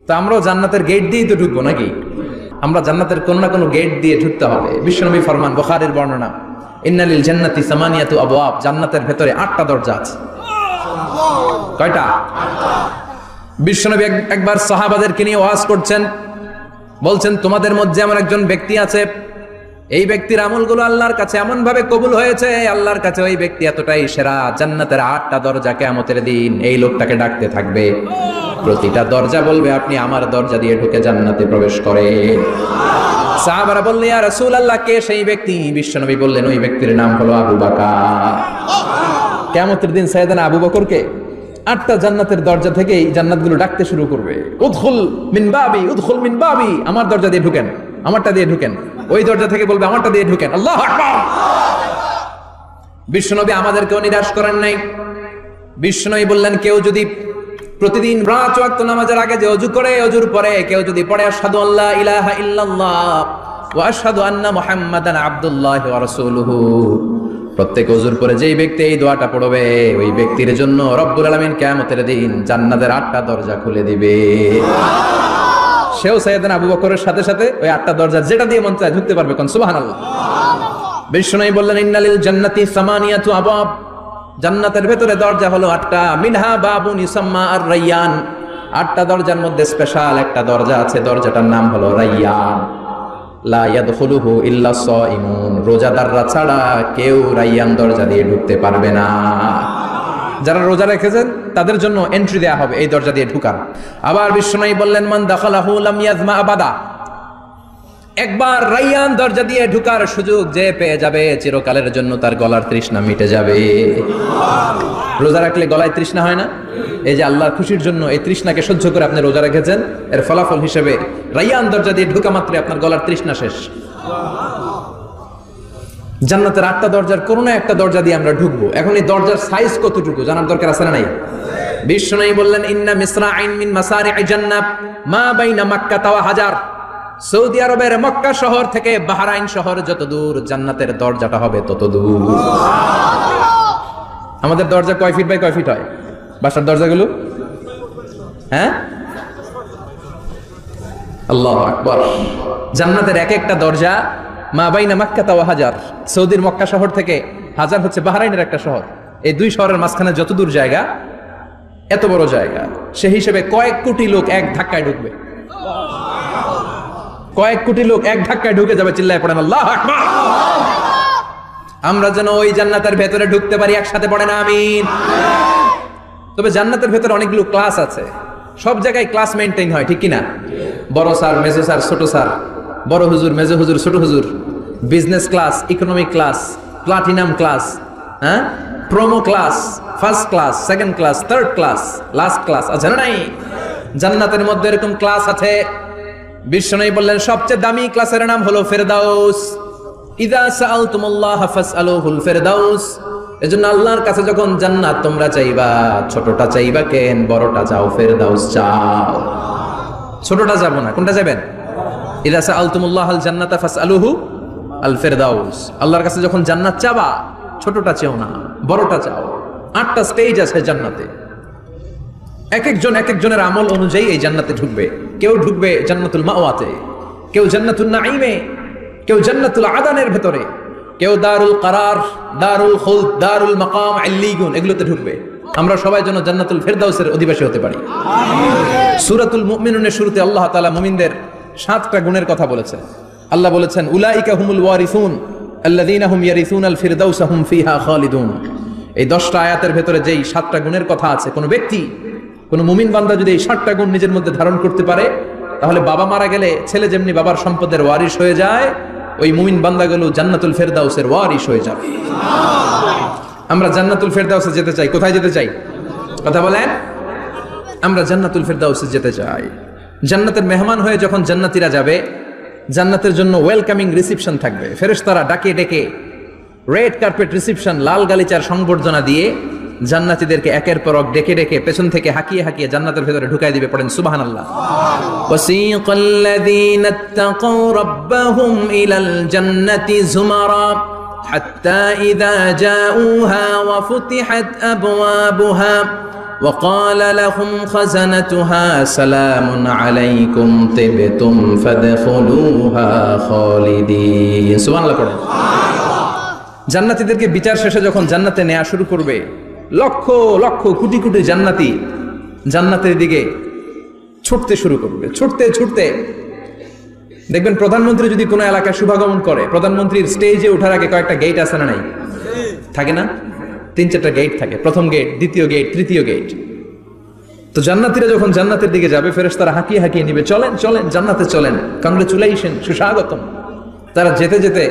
তো আমরাও জান্নাতের গেট দিয়েই তো ঢুকবো নাকি? আমরা জান্নাতের কোনো না কোনো গেট দিয়ে ঢুকতে হবে। বিশ্বনবী ফরমান, বুখারীর বর্ণনা, ইন্নালিল জান্নাতি সামানিয়াতু আবওয়াব, জান্নাতের ভেতরে 8টা দরজা আছে। কয়টা? বিশ্বনবী একবার সাহাবাদেরকে নিয়ে ওয়াজ করছেন, বলছেন তোমাদের মধ্যে এমন একজন ব্যক্তি আছে, এই ব্যক্তির আমলগুলো আল্লাহর কাছে এমন ভাবে কবুল হয়েছে, আল্লাহর কাছে ওই ব্যক্তি এতটাই সেরা, জান্নাতের 8টা দরজা কিয়ামতের দিন এই লোকটাকে ডাকতে থাকবে। প্রতিটা দরজা বলবে আপনি আমার দরজা দিয়ে ঢুকে জান্নাতে প্রবেশ করেন। সাহাবারা বললেন, ইয়া রাসূলুল্লাহ, কে সেই ব্যক্তি? বিশ্বনবী বললেন, ওই ব্যক্তির নাম হলো আবু বকর। কিয়ামতের দিন সাইয়েদনা আবু বকরকে 8টা জান্নাতের দরজা থেকেই জান্নাতগুলো ডাকতে শুরু করবে, উদখুল মিন বাবি, উদখুল মিন বাবি, আমার দরজা দিয়ে ঢুকেন, আমারটা দিয়ে ঢুকেন। ওই দরজা থেকে বলবে আমারটা দিয়ে ঢুকেন। আল্লাহু আকবার। বিশ্বনবী আমাদেরকেও নিরাশ করেন নাই। বিশ্বনবী বললেন, কেউ যদি প্রতিদিন 5 ওয়াক্ত নামাজের আগে যে ওযু করে, ওযুর পরে কেউ যদি পড়ে আশহাদু আল্লা ইলাহা ইল্লাল্লাহ ওয়া আশহাদু আন্না মুহাম্মাদান আবদুল্লাহি ওয়া রাসূলুহু, প্রত্যেক ওযুর পরে যেই ব্যক্তি এই দোয়াটা পড়বে, ওই ব্যক্তির জন্য রব্বুল আলামিন কিয়ামতের দিন জান্নাতের 8টা দরজা খুলে দিবে। সেও সাইয়েদনা আবু বকরের সাথে সাথে ওই 8টা দরজা যেটা দিয়ে মন চায় ঢুকতে পারবে। কোন সুবহানাল্লাহ। বিশ্বনবী বললেন, ইন্নালিল জান্নাতি সামানিয়াতু আবওয়াব, জান্নাতের ভেতরে দরজা হলো 8টা, মিনহা বাবুন ইউসাম্মা আর-রায়্যান, 8টা দরজার মধ্যে স্পেশাল একটা দরজা আছে, দরজাটার নাম হলো রায়্যান। লা ইয়াদখুলুহু ইল্লা সাইমুন, রোজাদাররা ছাড়া কেউ রায়্যান দরজা দিয়ে ঢুকতে পারবে না। যারা রোজা রেখেছেন তাদের জন্য এন্ট্রি দেয়া হবে এই দরজা দিয়ে ঢুকার। আবার বিশ্বনবী বললেন, মান দাখালাহু লাম ইয়াজমা আবাদা, একবার রায়্যান দরজা দিয়ে ঢুকার সুযোগ যে পেয়ে যাবে, চিরকালের জন্য তার গলার তৃষ্ণা মিটে যাবে। রোজা রাখলে গলায় তৃষ্ণা হয় না? এই যে আল্লাহর খুশির জন্য এই তৃষ্ণাকে সহ্য করে আপনি রোজা রেখেছেন, এর ফলাফল হিসেবে রায়্যান দরজা দিয়ে ঢুকা মাত্রই আপনার গলার তৃষ্ণা শেষ। জান্নাতের 8টা দরজার কোনো না একটা দরজা দিয়ে আমরা ঢুকবো। এখন এই দরজার সাইজ কতটুকু জানার দরকার আছে না নাই? বিশ্বনবী বললেন, ইন্না মিসরাইন মিন মাসারি'i জান্নাত মা বাইনা মাক্কা ওয়া হাজার, সৌদি আরবের মক্কা শহর থেকে বাহরাইন শহর যত দূর, জান্নাতের দরজাটা হবে তত দূর। আমাদের দরজা কয় ফিট বাই কয় ফিট হয় বাসার দরজাগুলো? হ্যাঁ, আল্লাহু আকবার। জান্নাতের এক একটা দরজা মা বাইনা মাক্কা ওয়া হাজার, সৌদির মক্কা শহর থেকে হাজার হচ্ছে বাহরাইনের একটা শহর, এই দুই শহরের মাঝখানে যত দূর জায়গা, এত বড় জায়গা, সেই হিসেবে কয়েক কোটি লোক এক ধাক্কায় ঢুকবে। কয়েক কোটি লোক এক ধাক্কায় ঢুকে যাবে। চিল্লায় পড়েন আল্লাহু আকবার। আমরা যেন ওই জান্নাতের ভেতরে ঢুকতে পারি, একসাথে পড়েন আমিন। তবে জান্নাতের ভেতরে অনেকগুলো ক্লাস আছে, সব জায়গায় ক্লাস মেইনটেইন হয়, ঠিক কিনা? বড় স্যার, মেজো স্যার, ছোট স্যার, বড় হুজুর, মেজো হুজুর, ছোট হুজুর, business class, economic class, platinum class, হ্যাঁ, promo class, first class, second class, third class, last class আছে না নাই? জান্নাতের মধ্যে এরকম ক্লাস আছে। বিশ্বনবী বললেন, সবচেয়ে দামি ক্লাসের নাম হলো ফেরদাউস। ইযা সাআলতুমুল্লাহ ফাসআলুহুল ফেরদাউস, এজন্য আল্লাহর কাছে যখন জান্নাত তোমরা চাইবা, ছোটটা চাইবা কেন, বড়টা চাও, ফেরদাউস চাও। ছোটটা যাবো না, কোনটা যাবেন? ইযা সাআলতুমুল্লাহাল জান্নাতা ফাসআলুহু আল ফেরদাউস, আল্লাহর কাছে যখন জান্নাত চাবা, ছোটটা চাও না, বড়টা চাও। 8টা স্টেজ আছে জান্নাতে, এক একজনের আমল অনুযায়ী এই জান্নাতে ঢুকবে। কেউ ঢুকবে জান্নাতুল মাওয়াতে, কেউ জান্নাতুল নাঈমে, কেউ জান্নাতুল আদানের ভেতরে, কেউ দারুল কারার, দারুল খুলদ, দারুল মাকাম, আল্লিগুন, এগুলোতে ঢুকবে। আমরা সবাই যেন জান্নাতুল ফেরদাউসের অধিবাসী হতে পারি। সূরাতুল মুমিনুনের শুরুতে আল্লাহ তাআলা মুমিনদের 7টা গুণের কথা বলেছেন। আল্লাহ বলেছেন, উলাইকা হুমুল ওয়ারিসুন আল্লাযীনা হুম ইয়ারিসুনাল ফিরদাউসা হুম ফিহা খালিদুন। এই 10টা আয়াতের ভেতরে যেই 7টা গুণের কথা আছে, কোন ব্যক্তি, কোন মুমিন বান্দা যদি এই 7টা গুণ নিজের মধ্যে ধারণ করতে পারে, তাহলে বাবা মারা গেলে ছেলে যেমনি বাবার সম্পদের ওয়ারিশ হয়ে যায়, ওই মুমিন বান্দাগুলো জান্নাতুল ফেরদাউসের ওয়ারিশ হয়ে যাবে। আমরা জান্নাতুল ফেরদাউসে যেতে চাই। কোথায় যেতে চাই? কথা বলেন। আমরা জান্নাতুল ফেরদাউসে যেতে চাই। জান্নাতের মেহমান হয়ে যখন জান্নাতীরা যাবে, জান্নাতের জন্য ওয়েলকামিং রিসিপশন থাকবে। ফেরেশতারা ডাকে ডেকে রেড কার্পেট রিসিপশন, লাল গালিচার সংবর্ধনা দিয়ে জান্নাতীদেরকে একের পর এক ডেকে ডেকে পেছন থেকে হাঁকিয়ে হাঁকিয়ে জান্নাতের ভেতরে ঢুকাই দিবে। পড়েন সুবহানাল্লাহ। ওয়াসিকাল্লাযীনা ইত্তাকাউ রাব্বাহুম ইলাল জান্নাতি যুমারা হাত্তা ইযা জাউহা ওয়া ফুতিহাত আবওয়াবুহা وقال لهم خزنتها سلام عليكم طبتم فادخلوها خالدين সুবহানাল্লাহ পড়েন। জান্নাতীদেরকে বিচার শেষে যখন জান্নাতে নেওয়া শুরু করবে, লক্ষ লক্ষ কোটি কোটি জান্নাতি জান্নাতের দিকে ছুটতে শুরু করবে, ছুটতে ছুটতে দেখবেন প্রধানমন্ত্রী যদি কোনো এলাকায় শুভাগমন করে, প্রধানমন্ত্রীর স্টেজে ওঠার আগে কয়েকটা গেট আছে না নাই? থাকে না? 3-4টা গেট থাকে, প্রথম গেট, দ্বিতীয় গেট, তৃতীয় গেট। তো জান্নাতীরা যখন জান্নাতের দিকে যাবে, ফেরেশতারা হাঁকিয়ে হাঁকিয়ে নিবে, চলেন চলেন জান্নাতে চলেন, কংগ্রেচুলেশন, সুস্বাগতম। তারা যেতে যেতে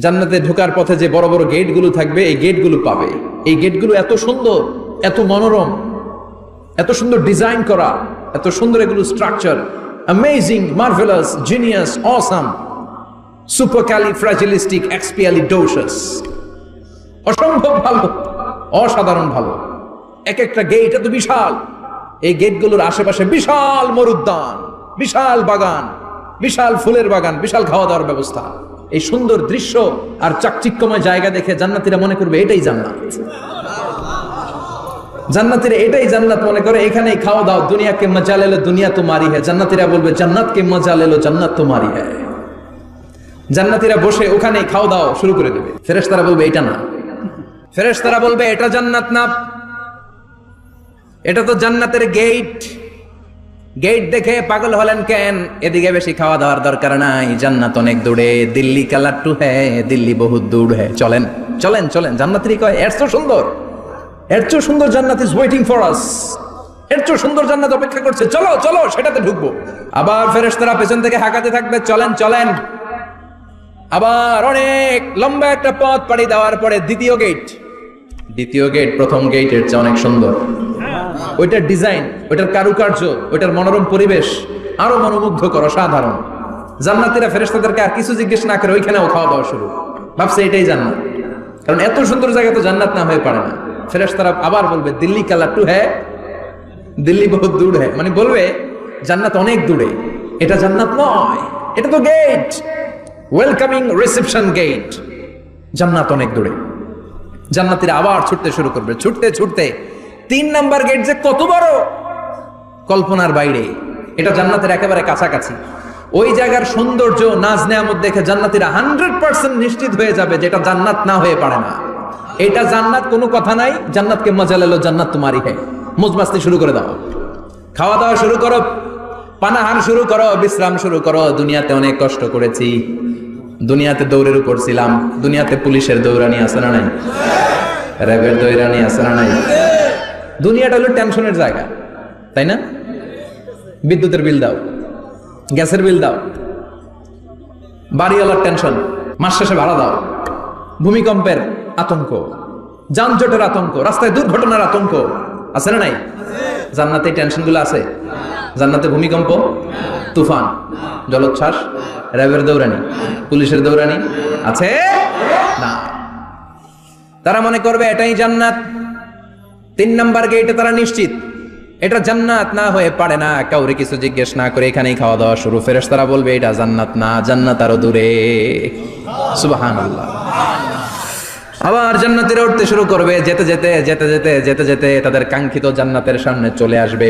জান্নাতে ঢোকার পথে যে বড় বড় গেটগুলো থাকবে, এই গেটগুলো পাবে। এই গেটগুলো এত সুন্দর, এত মনোরম, এত সুন্দর ডিজাইন করা, এত সুন্দর এগুলো structure, amazing, marvellous, genius, awesome, supercalifragilisticexpialidocious, অসম্ভব ভালো, অসাধারণ ভালো। এক একটা গেট এত বিশাল, এই গেটগুলোর আশেপাশে বিশাল মরুদ্যান, বিশাল বাগান, বিশাল ফুলের বাগান, বিশাল খাওয়া দাওয়ার ব্যবস্থা। এই সুন্দর দৃশ্য আর চাকচিক্যময় জায়গা দেখে জান্নাতীরা মনে করবে এটাই জান্নাত। জান্নাতীরা এটাই জান্নাত মনে করে, এখানেই খাওয়া দাও, দুনিয়া কে মজা লে লো দুনিয়া তোমারি হ্যায়। জান্নাতীরা বলবে জান্নাত কে মজা লে লো জান্নাত তোমারি হ্যায়। জান্নাতীরা বসে ওখানেই খাওয়া দাও শুরু করে দেবে। ফেরেশতারা বলবে এটা না, ফেরেশতারা বলবে এটা জান্নাত না, এটা তো জান্নাতের গেট। গেট দেখে পাগল হলেন কেন? এদিকে বেশি খাওয়া দাওয়ার দরকার নাই, জান্নাত অনেক দূরে, দিল্লি কা লাট্টু হ্যায়, দিল্লি বহুত দূর হ্যায়, চলেন চলেন চলেন। জান্নাতীরা কয় এর চেয়ে সুন্দর, এর চেয়ে সুন্দর জান্নাত ইজ ওয়েটিং ফর আস, এর চেয়ে সুন্দর জান্নাত অপেক্ষা করছে, চলো চলো সেটাতে ঢুকবো। আবার ফেরেশতারা পেছন থেকে হাঁকাতে থাকবে, চলেন চলেন। আবার অনেক লম্বা একটা পথ পাড়ি দেওয়ার পরে দ্বিতীয় গেট, দ্বিতীয় গেট প্রথম গেটের চেয়ে অনেক সুন্দর। ওইটার ডিজাইন, ওইটার কারুকার্য, ওইটার মনোরম পরিবেশ আরো মনোমুগ্ধকর, অসাধারণ। জান্নাতীরা ফেরেশতাদেরকে আর কিছু জিজ্ঞেস না করে ওইখানেও খাওয়া দাওয়া শুরু, ভাবছে এটাই জান্নাত। কারণ এত সুন্দর জায়গা তো জান্নাত না হয়ে পারে না। ফেরেশতারা আবার বলবে দিল্লি কা লাট্টু হ্যায়, দিল্লি বহুত দূর হ্যায়, মানে বলবে জান্নাত অনেক দূরে, এটা জান্নাত নয়, এটা তো গেট, ওয়েলকামিং রিসেপশন গেট, জান্নাত অনেক দূরে। জান্নাতীরা আবার ছুটতে শুরু করবে, ছুটতে ছুটতে 3 নাম্বার গেট যে কত বড়, কল্পনার বাইরে। এটা জান্নাতের একেবারে কাছাকাছি। ওই জায়গার সৌন্দর্য, নাজ নেয়ামত দেখে জান্নাতীরা 100% নিশ্চিত হয়ে যাবে যেটা জান্নাত না হয়ে পারে না, এটা জান্নাত, কোনো কথা নাই। জান্নাতকে মজা লেলো জান্নাত তোমারই হ্যায়। মুজমাস্তি শুরু করে দাও, খাওয়া দাওয়া শুরু করো, পানাহার শুরু করো, বিশ্রাম শুরু করো। দুনিয়াতে অনেক কষ্ট করেছি, দুনিয়াতে দৌড়ের উপর ছিলাম, দুনিয়াতে পুলিশের দৌড়ানি আছে না নাই, র্যাবের দৌড়ানি আছে না নাই। দুনিয়াটা হলো টেনশনের জায়গা, তাই না? বিদ্যুতের বিল দাও, গ্যাসের বিল দাও, বাড়িওয়ালার টেনশন, মাস শেষে ভাড়া দাও, ভূমিকম্পের আতঙ্ক, যানজটের আতঙ্ক, রাস্তায় দুর্ঘটনার আতঙ্ক আছে না নাই? জান্নাতে টেনশন গুলো আছে? জান্নাতে ভূমিকম্প, তুফান, জলোচ্ছ্বাস, র্যাবের দৌড়ানি, পুলিশের দৌড়ানি আছে না। তারা মনে করবে এটাই জান্নাত। 3 নাম্বার গেটে তারা নিশ্চিত এটা জান্নাত না হয়ে পারে না, কাউরে কিছু জিজ্ঞেস না করে এখানেই খাওয়া দাওয়া শুরু। ফেরেশতারা বলবে এটা জান্নাত না, জান্নাত আরো দূরে। সুবহানাল্লাহ। আবার জান্নাতীরা উঠতে শুরু করবে, যেতে যেতে যেতে যেতে যেতে যেতে তাদের কাঙ্ক্ষিত জান্নাতের সামনে চলে আসবে।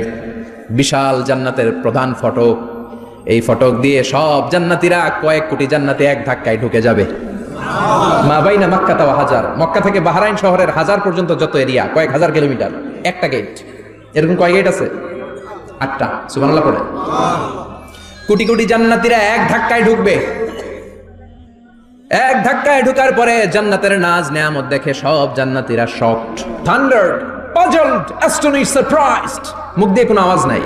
বিশাল জান্নাতের প্রধান ফটক, এই ফটক দিয়ে সব জান্নাতীরা, কয়েক কোটি জান্নাতি এক ধাক্কায় ঢুকে যাবে। মা বাইনা মক্কা ওয়া হাজার, মক্কা থেকে বাহরাইন শহরের হাজার পর্যন্ত যত এরিয়া, কয়েক হাজার কিলোমিটার, একটা গেট। এরকম কয় গেট আছে? 8টা। সুবহানাল্লাহ পড়ে। কোটি কোটি জান্নাতীরা এক ধাক্কায় ঢুকবে। এক ধাক্কায় ঢুকার পরে জান্নাতের নাজ নেয়ামত দেখে সব জান্নাতীরা শকড, থান্ডার্ড, পাজলড, অ্যাস্টনিশড, সারপ্রাইজড। মুখ দিয়ে কোনো আওয়াজ নাই,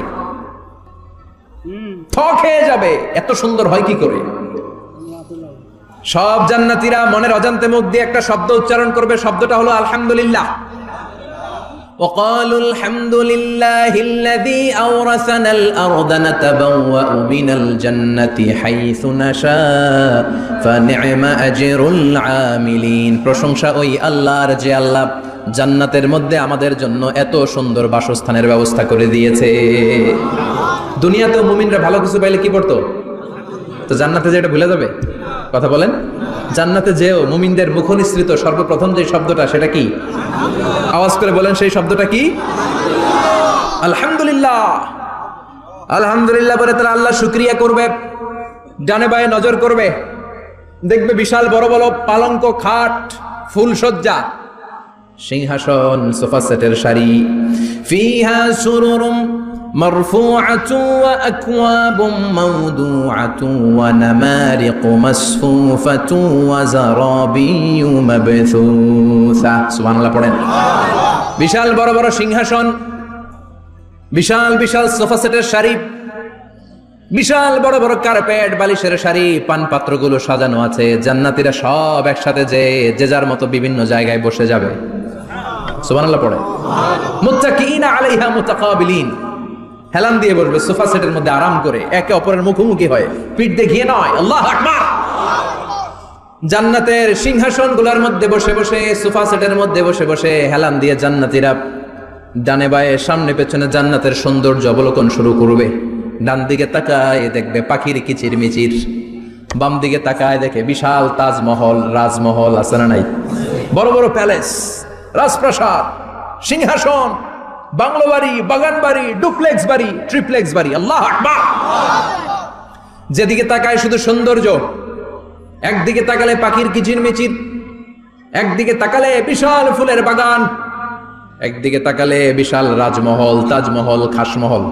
থক হয়ে যাবে, এত সুন্দর হয় কি করে। সব জান্নাতীরা মনের অজান্তে মুখ দিয়ে একটা শব্দ উচ্চারণ করবে, শব্দটা হলো আলহামদুলিল্লাহ। وقالوا الحمد لله الذي أورثنا الأرض نتبوأ من الجنة حيث نشاء فنعم أجر العاملين। প্রশংসা ওই আল্লাহর যে আল্লাহ জান্নাতের মধ্যে আমাদের জন্য এত সুন্দর বাসস্থানের ব্যবস্থা করে দিয়েছে। দুনিয়াতে মুমিনরা ভালো কিছু পাইলে কি করতো? তো জান্নাতে যে এটা ভুলে যাবে? কথা বলেন। জান্নাতে যেও মুমিনদের মুখনিসৃত সর্বপ্রথম যে শব্দটা, সেটা কি? আওয়াজ করে বলেন, সেই শব্দটা কি? আলহামদুলিল্লাহ আলহামদুলিল্লাহ বলে তারা আল্লাহ শুকরিয়া করবে, ডানে বায়ে নজর করবে, দেখবে বিশাল বড় বড় পালঙ্ক, খাট, ফুলসজ্জা, সিংহাসন, সোফা সেটের সারি, ফিহা সুরুরুম মারফুআতু ওয়া আকওয়াবুম মাওদুআতু ওয়া নামারিকু মাসফুফাতু ওয়া যারাবিয়্যু মাবথুসা। সুবহানাল্লাহ পড়েন। বিশাল বড় বড় সিংহাসন, বিশাল বিশাল সোফা সেটের সারি, বিশাল বড় বড় কার্পেট, বালিশের সারি, পান পাত্রগুলো সাজানো আছে। জান্নাতীরা সব একসাথে যে যার মতো বিভিন্ন জায়গায় বসে যাবে। সুবহানাল্লাহ পড়ে। মুত্তাকিইনা আলাইহা মুতাকাবিলিন, হেলান দিয়ে বসবে সোফা সেটের মধ্যে আরাম করে, একে অপরের মুখোমুখি হয়ে, পিঠ দেখিয়ে নয়। আল্লাহু আকবার। জান্নাতের সিংহাসনগুলোর মধ্যে বসে বসে, সোফা সেটের মধ্যে বসে বসে হেলান দিয়ে জান্নাতীরা ডানে বায়ে সামনে পেছনে জান্নাতের সৌন্দর্য অবলোকন শুরু করবে। ডান দিকে তাকায় দেখবে পাখির কিচির মিচির, বাম দিকে তাকায় দেখে বিশাল তাজমহল, রাজমহল আছে না নাই, বড় বড় প্যালেস, রাজপ্রাসাদ, সিংহাসন, বাংলো বাড়ি, বাগান বাড়ি, ডুপ্লেক্স বাড়ি, ট্রিপ্লেক্স বাড়ি। আল্লাহু আকবার। যেদিকে তাকায় শুধু সৌন্দর্য, একদিকে তাকালে পাখির কিচির মিচির, একদিকে তাকালে বিশাল ফুলের বাগান, একদিকে তাকালে বিশাল রাজমহল, তাজমহল, খাসমহল,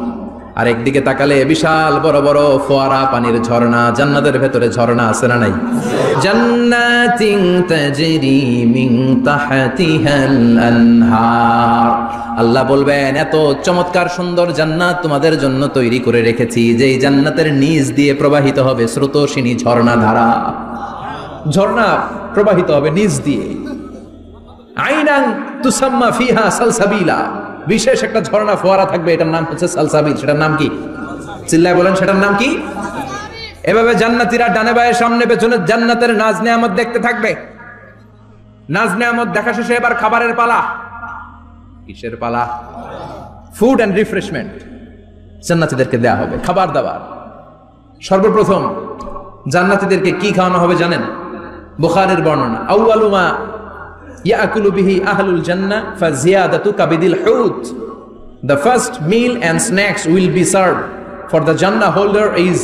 আর একদিকে তাকালে বিশাল বড় বড় ফোয়ারা, পানির ঝর্ণা। জান্নাতের ভেতরে ঝর্ণা আছে না নাই? জান্নাতিন তাজরি মিন তাহতিহাল আনহার। আল্লাহ বলবেন এত চমৎকার সুন্দর জান্নাত তোমাদের জন্য তৈরি করে রেখেছি, যেই জান্নাতের নিচ দিয়ে প্রবাহিত হবে স্রোতস্বিনী ঝর্ণা ধারা। ঝর্ণা প্রবাহিত হবে নিচ দিয়ে। আইনান তুসাম্মা ফিহা সালসাবিলা, বিশেষ একটা ঝর্ণা ফোয়ারা থাকবে, এটার নাম হচ্ছে সালসাবিল। সেটার নাম কি? চিল্লায় বলেন, সেটার নাম কি? এভাবে জান্নাতীরা ডানে বায়ে সামনে পেছনে জান্নাতের নাজ নেয়ামত দেখতে থাকবে। নাজ নেয়ামত দেখা শেষে এবার খাবারের পালা। কিসের পালা? ফুড এন্ড রিফ্রেশমেন্ট জান্নাতীদেরকে দেয়া হবে, খাবার দাবার। সর্বপ্রথম জান্নাতীদেরকে কি খাওয়ানো হবে জানেন? বুখারীর বর্ণনা, আউয়ালু মা ইয়াকুলু বিহি আহলুল জান্নাহ ফাজিয়াদাতু কাবিদিল হুত। The first meal and snacks will be served for the Jannah holder is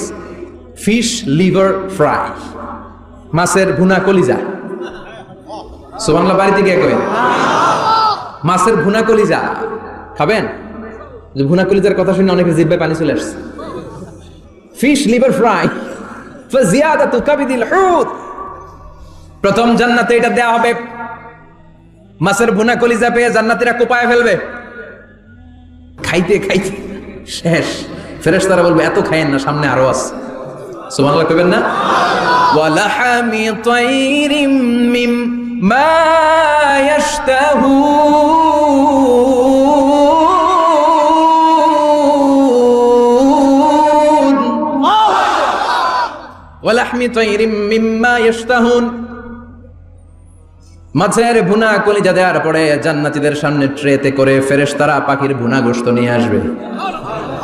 fish liver fry, মাছের ভুনা কলিজা। সুবহানাল্লাহ, বাড়িতে গিয়ে কইবেন মাছের ভুনা কলিজা খাবেন। যে ভুনা কলিজার কথা শুনে অনেকের জিহ্বায় পানি চলে আসছে। ফিশ লিভার ফ্রাই ফাজিয়াদাতু কাবিদিল হুত, প্রথম জান্নাতে এটা দেয়া হবে। মাছের ভুনা কলিজা পেয়ে জান্নাতীরা কোপায় ফেলবে, খাইতে খাইতে শেষ। ফেরেশতারা বলবে এত খাইয়েন না, সামনে আরো আছে। সুবহানাল্লাহ কইবেন না? ওয়া লাহামি তাইরিম মিম্মা ইয়াশতাহুন, ওয়া লাহমি তাইরিম মিম্মা ইয়াশতাহুন। মাছের ভুনা কলিজা দেওয়ার পরে জান্নাতীদের সামনে ট্রেতে করে ফেরেশতারা পাখির ভুনা গোশত নিয়ে আসবে।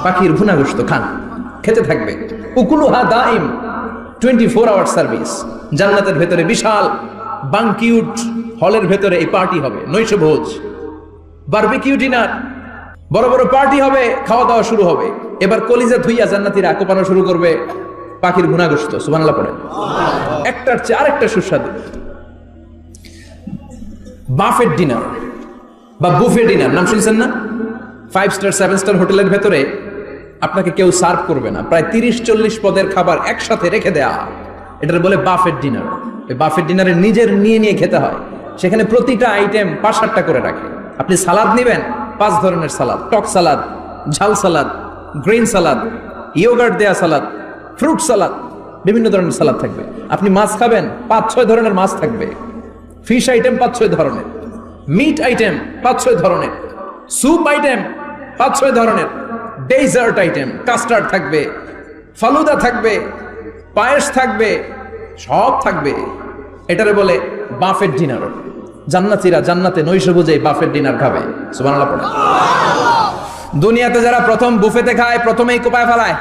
পাখির ভুনা গোশত খান, খেতে থাকবে। উকুলুহা দাইম, 24 আওয়ার সার্ভিস। জান্নাতের ভেতরে বিশাল বানকিউট হলের ভেতরে এই পার্টি হবে, নৈশ ভোজ, বারবিকিউ ডিনার, বড় বড় পার্টি হবে, খাওয়া দাওয়া শুরু হবে। এবার কলিজা ধুইয়া জান্নাতীরা কোপানো শুরু করবে পাখির ভুনা গোশত। সুবহানাল্লাহ পড়ে। একটার চেয়ে আরেকটা সুস্বাদু। বাফেট ডিনার বা বুফে ডিনার নাম শুনছেন না? 5 স্টার 7 স্টার হোটেলের ভেতরে আপনাকে কেউ সার্ভ করবে না, প্রায় 30-40 পদের খাবার একসাথে রেখে দেয়া, এটার বলে বাফেট ডিনার। এই বাফেট ডিনারে নিজের নিয়ে নিয়ে খেতে হয়। সেখানে প্রতিটা আইটেম 5-7টা করে রাখে। আপনি সালাদ নেবেন, 5 ধরনের সালাদ, টক সালাদ, ঝাল সালাদ, গ্রিন সালাদ, ইয়োগার্ট দেয়া সালাদ, ফ্রুট সালাদ, বিভিন্ন ধরনের সালাদ থাকবে। আপনি মাছ খাবেন, 5-6 ধরনের মাছ থাকবে। ফিশ আইটেম 5-6 ধরনের, মিট আইটেম 5-6 ধরনের, স্যুপ আইটেম 5-6 ধরনের, ডেজার্ট আইটেম, কাস্টার্ড থাকবে, ফালুদা থাকবে, পায়েস থাকবে, সব থাকবে। এটারে বলে বাফেট ডিনার। জান্নাতীরা জান্নাতে নৈশভোজে বাফেট ডিনার খাবে। সুবহানাল্লাহ পড়ে। দুনিয়াতে যারা প্রথম বুফেতে খায়, প্রথমেই কোপায় ফেলায়,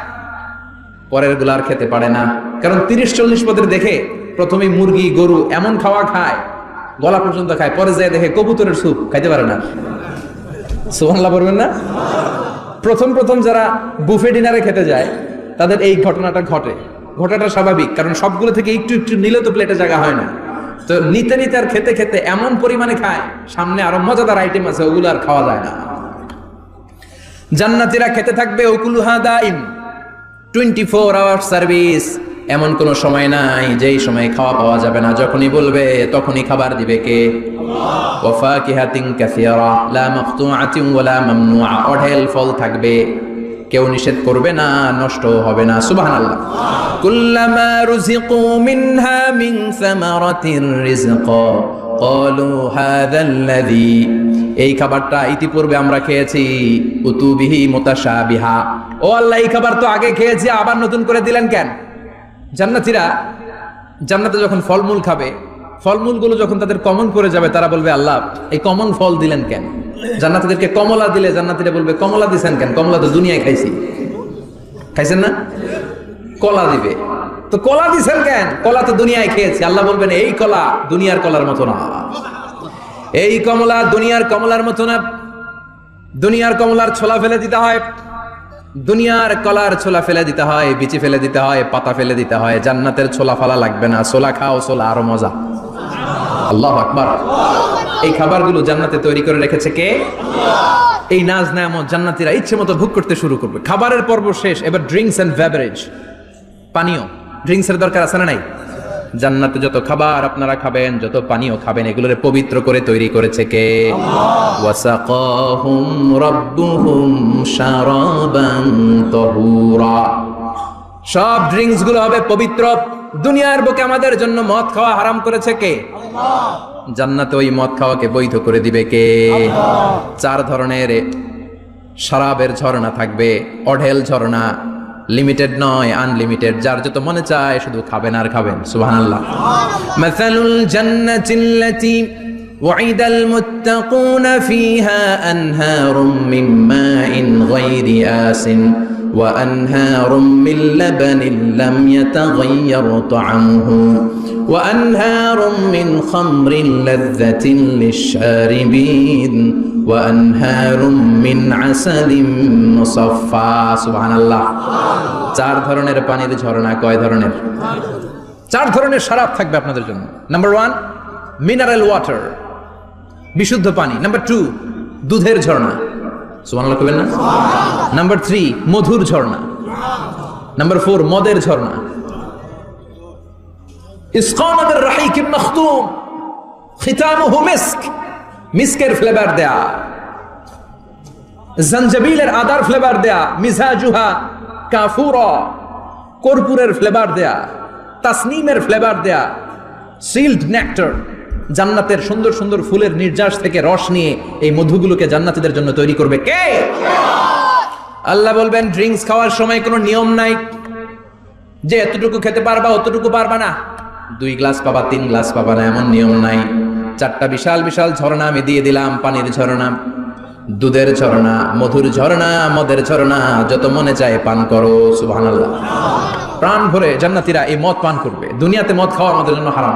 পরের গুলা আর খেতে পারে না। কারণ 30-40 পদের দেখে প্রথমেই মুরগি, গরু এমন খাওয়া খায়, গলা পর্যন্ত খায়, পরে যায় দেখে কবুতরের স্যুপ, খাইতে পারে না। সুবহানাল্লাহ বলবেন না? প্রথম প্রথম যারা বুফে ডিনারে খেতে যায় তাদের এই ঘটনাটা ঘটাটা স্বাভাবিক, কারণ সবগুলো থেকে একটু একটু নিলে তো প্লেটে জায়গা হয় না। তো নিতে নিতে আর খেতে খেতে এমন পরিমাণে খায়, সামনে আরো মজাদার আইটেম আছে, ওগুলো আর খাওয়া যায় না। জান্নাতীরা খেতে থাকবে উকুলুহা দাইম, 24 আওয়ার সার্ভিস। এমন কোনো সময় নাই যেই সময় খাওয়া পাওয়া যাবে না, যখনই বলবে তখনই খাবার দিবে কে? আল্লাহ। ওয়া ফাকিহাতিন কাসীরা লা মাকতুআতিন ওয়ালা মামনুআ, অঢেল ফল থাকবে, কেউ নিষেধ করবে না, নষ্ট হবে না। সুবহানাল্লাহ। কুল্লামা রুজিকু মিনহা মিন সামারাতির রিজকা ক্বালু হাযাল্লাযী, এই খাবারটা ইতিপূর্বে আমরা খেয়েছি, উতুবিহি মুতাশাবিহা, ও আল্লাহ এই খাবার তো আগে খেয়েছি, আবার নতুন করে দিলেন কেন? জান্নাতীরা জান্নাতে যখন ফলমূল খাবে, ফলমূলগুলো যখন তাদের কমন পড়ে যাবে, তারা বলবে আল্লাহ এই কমন ফল দিলেন কেন? জান্নাতীদেরকে কমলা দিলে জান্নাতীরা বলবে কমলা দিছেন কেন? কমলা তো দুনিয়ায় খাইছি। খাইছেন না? কলা দিবে, তো কলা দিছেন কেন? কলা তো দুনিয়ায় খেয়েছি। আল্লাহ বলবেন এই কলা দুনিয়ার কলার মতো না, এই কমলা দুনিয়ার কমলার মতো না। দুনিয়ার কমলার ছোলা ফেলে দিতে হয়, দুনিয়ার কলার ছোলা ফেলে দিতে হয়, বিচি ফেলে দিতে হয়, পাতা ফেলে দিতে হয়। জান্নাতের ছোলা ফালা লাগবে না, ছোলা খাও, ছোলা আরো মজা। আল্লাহু আকবার। এই খাবারগুলো জান্নাতে তৈরি করে রেখেছে কে? আল্লাহ। এই নাজ নেয়ামত জান্নাতীরা ইচ্ছে মতো ভোগ করতে শুরু করবে। খাবারের পর্ব শেষ, এবার ড্রিঙ্কস এন্ড বেভারেজ, পানীয়। ড্রিঙ্কসের দরকার আছে না নাই? জান্নাতে যত খাবার আপনারা খাবেন, যত পানীয় খাবেন, এগুলোরে পবিত্র করে তৈরি করেছে কে? আল্লাহ। ওয়াসাকাহুম রাব্বুহুম শারাবান তাহুরা, সব ড্রিঙ্কস গুলো হবে পবিত্র। দুনিয়ার বুকে আমাদের জন্য মদ খাওয়া হারাম করেছে কে? আল্লাহ। জান্নাতে ওই মদ খাওয়াকে বৈধ করে দিবে কে? আল্লাহ। 4 ধরনের শরাবের ঝর্ণা থাকবে, অঢেল ঝর্ণা, লিমিটেড নয়, আনলিমিটেড। যার যত মনে চায় শুধু খাবেন আর খাবেন। সুবহানাল্লাহ। মাসালুল জান্নাতিল্লাতী ওয়াইদাল মুত্তাকুনা ফিহা আনহারুম মিন মাইন গায়রি আসিন ওয়া আনহারুম মিন লাবানিন লাম ইয়াতাগায়্যার তা'আমুহু ওয়া আনহারুম মিন খামরিন লাযযাতিন লিশ-শারিবিন ওয়া আনহারুম মিন আসালিন মুসাফফা। সুবহানাল্লাহ। 4 ধরনের পানির ঝর্ণা। কয় ধরনের? 4 ধরনের শরাব থাকবে আপনাদের জন্য। নাম্বার 1 মিনারেল ওয়াটার, বিশুদ্ধ পানি। নাম্বার 2 দুধের ঝর্ণা। সুবহানাল্লাহ কইবেন না? নাম্বার 3 মধুর ঝর্ণা। নাম্বার 4 মদের ঝর্ণা। ইসকানা বির রাহিকিম মাখতুম খিতামুহু মিস্ক, মিস্কের ফ্লেভার দেয়া, জঞ্জাবিলের আদার ফ্লেভার দেয়া, মিজাজুহা কাফুরা, কর্পূরের ফ্লেভার দেয়া, তাসনিমের ফ্লেভার দেয়া, সিল্ড নেক্টার, জান্নাতের সুন্দর সুন্দর ফুলের নির্যাস থেকে রস নিয়ে এই মধুগুলোকে জান্নাতীদের জন্য তৈরি করবে কে? আল্লাহ বলবেন ড্রিঙ্কস খাওয়ার সময় কোনো নিয়ম নাই যে এতটুকু খেতে পারবা অতটুকু পারবা না, 2 গ্লাস পাবা 3 গ্লাস পাবা না, এমন নিয়ম নাই। 4টা বিশাল বিশাল ঝর্ণা আমি দিয়ে দিলাম, পানির ঝর্ণা, দুধের ঝর্ণা, মধুর ঝর্ণা, মদের ঝর্ণা, যত মনে চায় পান করো। সুবহানাল্লাহ। প্রাণ ভরে জান্নাতীরা এই মদ পান করবে। দুনিয়াতে মদ খাওয়া আমাদের জন্য হারাম।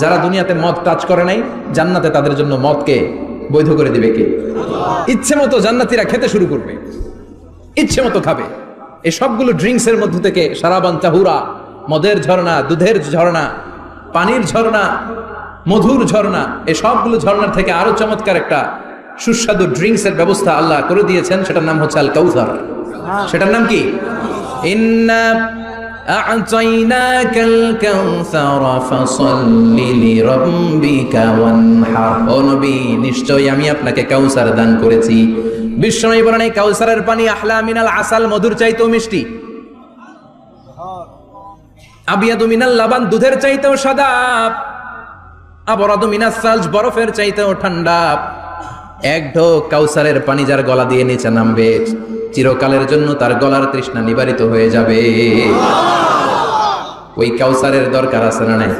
যারা দুনিয়াতে মদ টাচ করে নাই, জান্নাতে তাদের জন্য মদকে বৈধ করে দিবে কে? ইচ্ছে মতো জান্নাতীরা খেতে শুরু করবে, ইচ্ছে মতো খাবে। এই সবগুলো ড্রিঙ্কসের মধ্য থেকে শারাবান তাহুরা, মদের ঝর্ণা, দুধের ঝর্ণা, পানির ঝর্ণা, মধুর ঝর্ণা, এই সবগুলো ঝর্ণার থেকে আরো চমৎকার একটা সুস্বাদু ড্রিঙ্কসের ব্যবস্থা আল্লাহ করে দিয়েছেন। সেটার নাম হচ্ছে আল কাউসার। সেটার নাম কি? ইন্না আ'তাইনাকাল কাউসার ফাসাল্লি লিরাব্বিকা ওয়ানহার। ও নবী, নিশ্চয়ই আমি আপনাকে কাউসার দান করেছি। বিশ্বনবী বলেন এই কাউসারের পানি আহলা মিনাল আসাল, মধুর চাইতেও মিষ্টি। আবিয়াদু মিনাল লাবান, দুধের চাইতেও সাদা। আবরাদু মিনাস সালজ, বরফের চাইতেও ঠান্ডা। এক ঢোক কাউসারের পানি যার গলা দিয়ে নিচে নামবে, চিরকালের জন্য তার গলার তৃষ্ণা নিবারিত হয়ে যাবে। ওই কাউসারের দরকার আছে না নাই?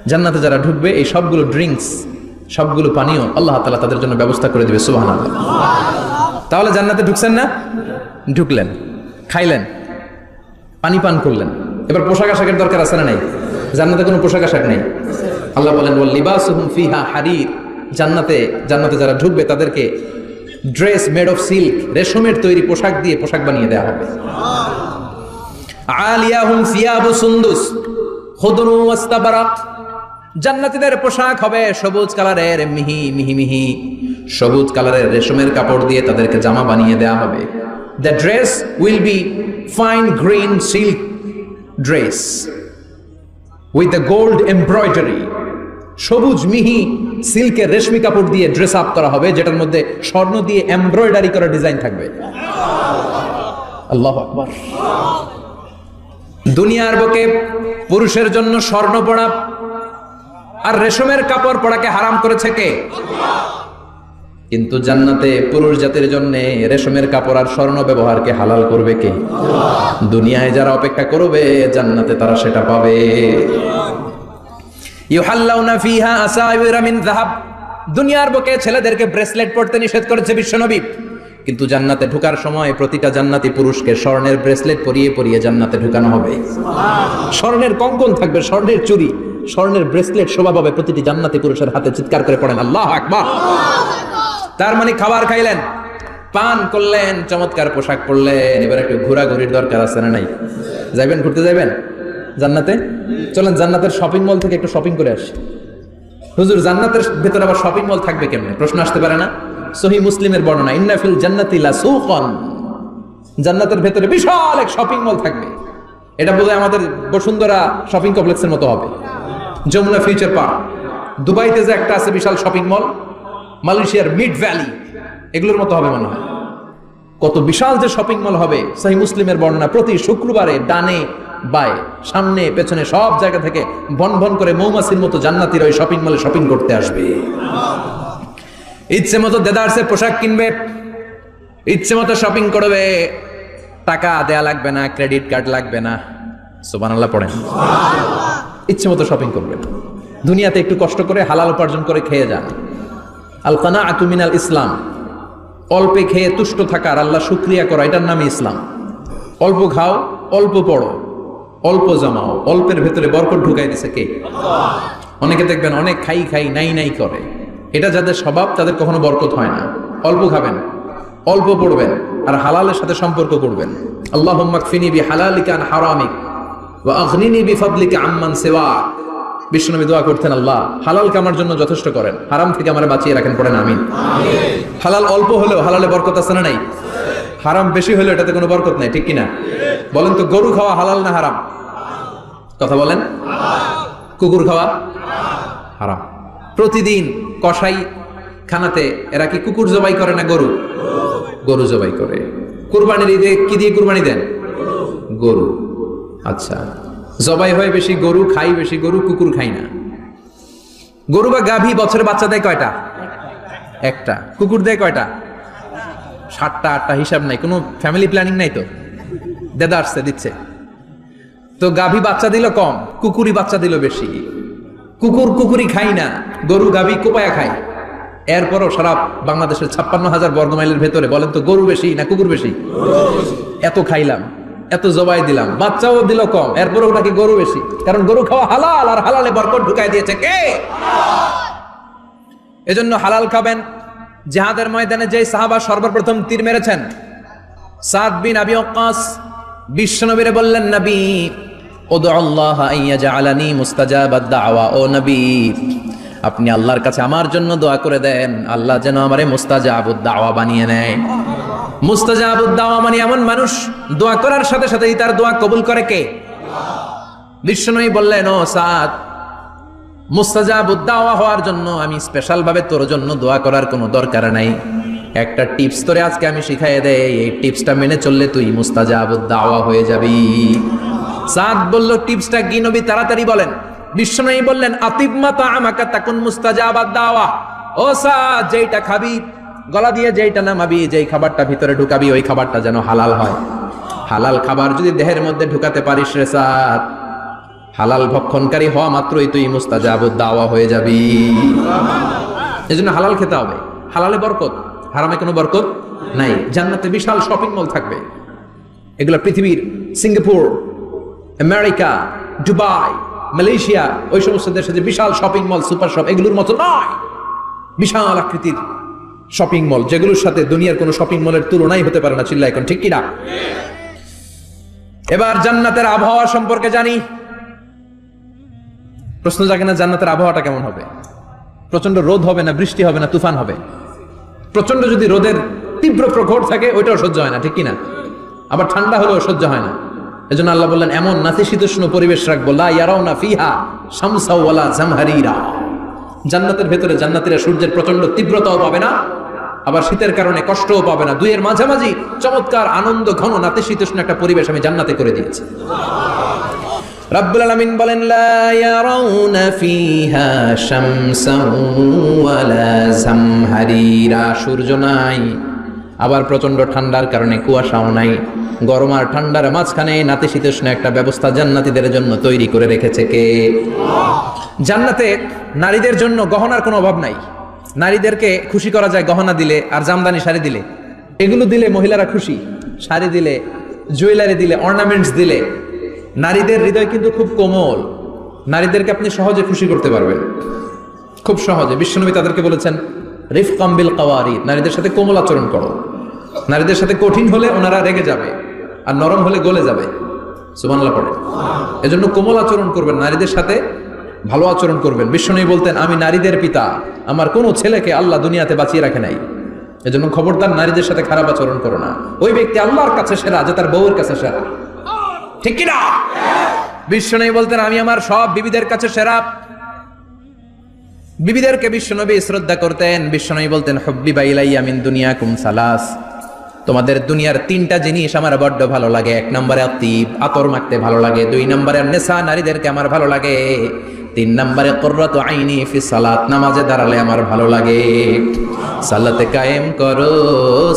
জান্নাতে যারা ঢুকবে এই সবগুলো ড্রিঙ্কস, সবগুলো পানীয় আল্লাহ তাআলা তাদের জন্য ব্যবস্থা করে দিবে। সুবহানাল্লাহ। তাহলে জান্নাতে ঢুকছেন না? ঢুকলেন, খাইলেন, পানি পান করলেন, এবার পোশাক আশাকের দরকার আছে না নাই? জান্নাতে কোনো পোশাক আশাক নেই। আল্লাহ বলেন ওয়াল লিবাসুহুম ফিহা হারির। জান্নাতে যারা ঢুকবে তাদেরকে ড্রেস মেড অফ সিল্ক, রেশমের তৈরি পোশাক দিয়ে পোশাক বানিয়ে দেওয়া হবে। আলিয়াহুম সিয়াবু সুন্দুস খুদরু ওয়াস্তাবারাক, জান্নাতীদের পোশাক হবে সবুজ কালারের মিহি মিহি মিহি সবুজ কালারের রেশমের কাপড় দিয়ে তাদেরকে জামা বানিয়ে দেওয়া হবে। The dress will be fine green silk dress with the gold embroidery, সবুজ মিহি সিল্কের রেশমি কাপড় দিয়ে ড্রেস আপ করা হবে, যেটার মধ্যে স্বর্ণ দিয়ে এমব্রয়ডারি করা ডিজাইন থাকবে। আল্লাহু আকবার। দুনিয়ার বুকে পুরুষের জন্য স্বর্ণ পরা আর রেশমের কাপড় পরাকে হারাম করেছে কে? কিন্তু জান্নাতে পুরুষ জাতির জন্য রেশমের কাপড় আর স্বর্ণ ব্যবহারকে হালাল করবে কে? দুনিয়ায় যারা অপেক্ষা করবে জান্নাতে তারা সেটা পাবে। ইউহাল্লাউনা ফিহা আসাইবিরা মিন যাহাব, দুনিয়ার বুকে ছেলেদেরকে ব্রেসলেট পরতে নিষেধ করেছে বিশ্বনবী, কিন্তু জান্নাতে ঢোকার সময় প্রতিটা জান্নাতি পুরুষকে স্বর্ণের ব্রেসলেট পরিয়ে পরিয়ে জান্নাতে ঢুকানো হবে। স্বর্ণের কঙ্কন থাকবে, স্বর্ণের চুড়ি, স্বর্ণের ব্রেসলেট শোভা পাবে প্রতিটি জান্নাতি পুরুষের হাতে। চিৎকার করে পড়েন আল্লাহু আকবার। তার মানে খাবার খাইলেন, পান করলেন, চমৎকার পোশাক পরলেন, এবার একটু ঘোরাঘুরির দরকার আছে না নাই? যাইবেন, ঘুরতে যাইবেন জান্নাতে? চলেন জান্নাতের শপিং মল থেকে একটু শপিং করে আসি। হুজুর জান্নাতের ভেতরে আবার শপিং মল থাকবে কেমনে? প্রশ্ন আসতে পারে না? সহিহ মুসলিমের বর্ণনা, ইন্না ফিল জান্নাতি লাসুকান, জান্নাতের ভেতরে বিশাল এক শপিং মল থাকবে। এটা বোধহয় আমাদের বসুন্ধরা শপিং কমপ্লেক্সের মতো হবে, যমুনা ফিউচার পার্ক, দুবাইতে যে একটা আছে বিশাল শপিং মল, মালয়েশিয়ার মিড ভ্যালি, এগুলোর মতো হবে মনে হয়। কত বিশাল যে শপিং মল হবে! সহিহ মুসলিমের বর্ণনা, প্রতি শুক্রবারে ডানে বায়ে সামনে পেছনে সব জায়গা থেকে ভন ভন করে মৌমাছির মতো জান্নাতীরা ওই শপিং মলে শপিং করতে আসবে। ইচ্ছে মতো দেদারসে পোশাক কিনবে, ইচ্ছে মতো শপিং করবে, টাকা দেয়া লাগবে না, ক্রেডিট কার্ড লাগবে না। সুবহানাল্লাহ পড়েন। ইচ্ছে মতো শপিং করবে। দুনিয়াতে একটু কষ্ট করে হালাল উপার্জন করে খেয়ে যান। আল কানাআতু মিনাল ইসলাম, অল্পে খেয়ে তুষ্ট থাকা আর আল্লাহ শুকরিয়া করা, এটার নামই ইসলাম। অল্প খাও, অল্প পড়ো, অল্প জমাও, অল্পের ভেতরে বরকত ঢুকাই দিছে কে? অনেকে দেখবেন অনেক খাই খাই নাই নাই করে, এটা যাদের স্বভাব তাদের কখনো বরকত হয় না। অল্প খাবেন, অল্প পড়বেন আর হালালের সাথে সম্পর্ক করবেন। আল্লাহুম্মা কফিনি বিহালালিকা আন হারামিক ওয়া আগনিনি বিফাদলিকা আম্মান সিওয়াক। বিশ্বনবী দোয়া করতেন, আল্লাহ হালালকে আমার জন্য যথেষ্ট করেন, হারাম থেকে আমারে বাঁচিয়ে রাখেন। পড়েন আমিন। হালাল অল্প হলেও হালালে বরকত আছে না নাই? হারাম বেশি হলেও এটাতে কোনো বরকত নাই, ঠিক কিনা? বলেন তো, গরু খাওয়া হালাল না হারাম? কথা বলেন। কুকুর খাওয়া হারাম। প্রতিদিন কসাই খানাতে এরা কি কুকুর জবাই করে না গরু? গরু জবাই করে। কুরবানির ঈদে কি দিয়ে কুরবানি দেন? গরু। আচ্ছা, জবাই হয় বেশি গরু, খাই বেশি গরু, কুকুর খাই না। গরু বা গাভী বছরে বাচ্চা দেয় কয়টা? একটা। কুকুর দেয় কয়টা? 7টা 8টা, হিসাব নাই, কোনো ফ্যামিলি প্ল্যানিং নাই তো, দেদা আসছে দিচ্ছে। তো গাভী বাচ্চা দিল কম, কুকুরি বাচ্চা দিল বেশি। কুকুরি খাই না, গরু গাভী কোপায়া খায়। এরপরও সারা বাংলাদেশের 56,000 বর্গমাইলের ভেতরে বলেন তো, গরু বেশি না কুকুর বেশি? এত খাইলাম, এত জবাই দিলাম, বাচ্চাও দিল কম, এরপরও নাকি গরু বেশি। কারণ গরু খাওয়া হালাল, আর হালালে বরকত ঢুকাই দিয়েছে কে? এজন্য হালাল খাবেন। জিহাদের ময়দানে যে সাহাবা সর্বপ্রথম তীর মেরেছেন, সাদ বিন আবি ওয়াক্কাস, বিশ্বনবীরে বললেন, নবী উদু আল্লাহ আইয়াজআলানি মুস্তাজাবাদ দাওয়া, ও নবী আপনি আল্লাহর কাছে আমার জন্য দোয়া করে দেন, আল্লাহ যেন আমারে মুস্তাজাবুদ দাওয়া বানিয়ে নেয়। মুস্তাজাবুদ দাওয়া মানে এমন মানুষ দোয়া করার সাথে সাথেই তার দোয়া কবুল করে কে? বিশ্বনবী বললেন, ও সাদ, মুস্তাজাবুদ দাওয়া হওয়ার জন্য আমি স্পেশাল ভাবে তোর জন্য দোয়া করার কোনো দরকার নাই। একটা টিপস তোরে আজকে আমি শিখাইয়ে দেই, এই টিপসটা মেনে চললে তুই মুস্তাজাবুদ দাওয়া হয়ে যাবি। সাদ বলল, টিপসটা কি নবী? তাড়াতাড়ি বলেন। বিশ্বনবী বললেন, আতিবমা তাআমাকা তাকুন মুস্তাজাবাদ দাওয়া। ও সাদ, যেইটা খাবি, গলা দিয়ে যেইটা নামাবি, যেই খাবারটা ভিতরে ঢুকাবি, ওই খাবারটা যেন হালাল হয়। হালাল খাবার যদি দেহের মধ্যে ঢুকাতে পারিস রে সাদ, হালাল ভক্ষণকারী হওয়া মাত্রই তুই মুস্তাজাবুদ দাওয়া হয়ে যাবি। এজন্য হালাল খেতে হবে। হালালে বরকত, হারামে কোনো বরকত নাই। জান্নাতে বিশাল শপিং মল থাকবে। এগুলো পৃথিবীর সিঙ্গাপুর, আমেরিকা, দুবাই, মালয়েশিয়া, ওই সমস্ত দেশে যে বিশাল শপিং মল, সুপার শপ, এগুলোর মতো নয়। বিশাল আকৃতির শপিং মল, যেগুলোর সাথে দুনিয়ার কোনো শপিং মলের তুলনাই হতে পারে না। চিল্লা এখন ঠিক কিনা? এবার জান্নাতের আবহাওয়া সম্পর্কে জানি। প্রশ্ন জাগে না জান্নাতের আবহাওয়াটা কেমন হবে? প্রচন্ড রোদ হবে না বৃষ্টি হবে না তুফান হবে? প্রচন্ড যদি রোদের তীব্র প্রখর থাকে ওইটাও সহ্য হয় না, ঠিক কিনা? আবার ঠান্ডা হলেও সহ্য হয় না। এজন্য আল্লাহ বললেন এমন নাতিশীতোষ্ণ পরিবেশ রাখবো, লা ইয়ারাউনা ফিহা শামসা ওয়ালা জামহারিরা। জান্নাতের ভেতরে জান্নাতীরা সূর্যের প্রচন্ড তীব্রতাও পাবে না, আবার শীতের কারণে কষ্টও পাবে না। দুইয়ের মাঝামাঝি চমৎকার আনন্দ ঘন নাতিশীতোষ্ণ একটা পরিবেশ আমি জান্নাতে করে দিয়েছি। রাব্বুল আলামিন বলেন লা ইয়ারাউনা ফিহা শামসান ওয়ালা জামহারিরা। সূর্য নাই, আবার প্রচন্ড ঠান্ডার কারণে কুয়াশাও নাই। গরম আর ঠান্ডার মাঝখানে নাতিশীতোষ্ণ একটা ব্যবস্থা জান্নাতীদের জন্য তৈরি করে রেখেছে কে? জান্নাতে নারীদের জন্য গহনার কোনো অভাব নাই। নারীদেরকে খুশি করা যায় গহনা দিলে আর জামদানি শাড়ি দিলে। এগুলো দিলে মহিলারা খুশি। শাড়ি দিলে, জুয়েলারি দিলে, অর্নামেন্টস দিলে। নারীদের হৃদয় কিন্তু খুব কোমল। নারীদেরকে আপনি সহজে খুশি করতে পারবেন, খুব সহজে। বিশ্বনবী তাদেরকে বলেছেন রিফকাম বিল কাওয়ারিদ, নারীদের সাথে কোমল আচরণ করো। নারীদের সাথে কঠিন হলে ওনারা রেগে যাবে, আর নরম হলে গলে যাবে। সুবহানাল্লাহ পড়ে। এজন্য কোমল আচরণ করবেন, নারীদের সাথে ভালো আচরণ করবেন। বিশ্বনবী বলতেন আমি নারীদের পিতা, আমার কোনো ছেলেকে আল্লাহ দুনিয়াতে বাঁচিয়ে রাখে নাই। এজন্য খবরদার নারীদের সাথে খারাপ আচরণ করো না। ওই ব্যক্তি আল্লাহর কাছে সেরা যে তার বউয়ের কাছে সেরা, ঠিক কিনা? বিশ্বনবী বলতেন আমি আমার সব বিবিদের কাছে সেরা। বিবিদেরকে বিশ্বনবী শ্রদ্ধা করতেন। বিশ্বনবী বলতেন হুব্বিবা ইলাইয়া মিন দুনিয়াকুম সালাস, তোমাদের দুনিয়ার তিনটা জিনিস আমার বড্ড ভালো লাগে। এক নম্বরে আতিব, আতর মাখতে ভালো লাগে। দুই নম্বরে নেশা, নারীদেরকে আমার ভালো লাগে। তিন নম্বরে কুররাতু আইনি ফি সালাত, নামাজে দাঁড়ালে আমার ভালো লাগে। সালাতে কায়েম করো,